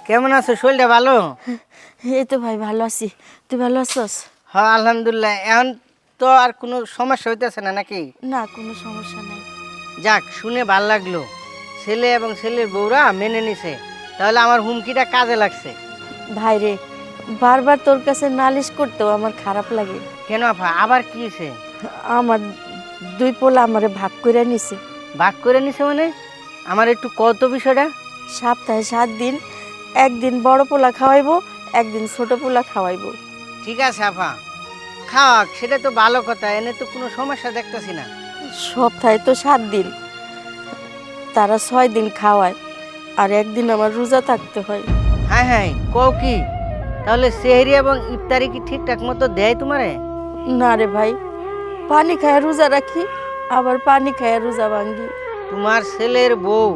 কেমন আছো? শরীরটা ভালো? এই তো ভাই ভালো আছি। তুই ভালো আছস? হ্যাঁ আলহামদুলিল্লাহ। এখন তো আর কোনো সমস্যা হইতেছে না নাকি? না, কোনো সমস্যা নাই। যাক, শুনে ভাল লাগলো। ছেলে এবং ছেলের বউরা মেনে নিছে, তাহলে আমার হুমকিটা কাজে লাগছে। ভাই রে, বারবার তোর কাছে নালিশ করতেও আমার খারাপ লাগে। কেন আপা, আবার কি হয়েছে? আমার দুই পোলা আমারে ভাগ করে নিছে। ভাগ করে নিছে মানে? আমার একটু কত বিষয়টা। সপ্তাহে 7 দিন, একদিন বড় পোলা খাওয়াইবো, একদিন ছোট পোলা খাওয়াইবো। ঠিক আছে আপা, খাওয়াক, সেটা তো ভালো কথা, এনে তো কোনো সমস্যা দেখতেছি না। সপ্তাহে তো 7 দিন, তারা 6 দিন খাওয়ায়, আর একদিন আমার রোজা থাকতে হয়। হ্যাঁ হ্যাঁ, কও কি? তাহলে সেহরি এবং ইফতারি কি ঠিকঠাক মতো দেয় তোমারে? না রে ভাই, পানি খায় রোজা রাখি, আবার পানি খায় রোজা ভাঙ্গি। তোমার ছেলের বউ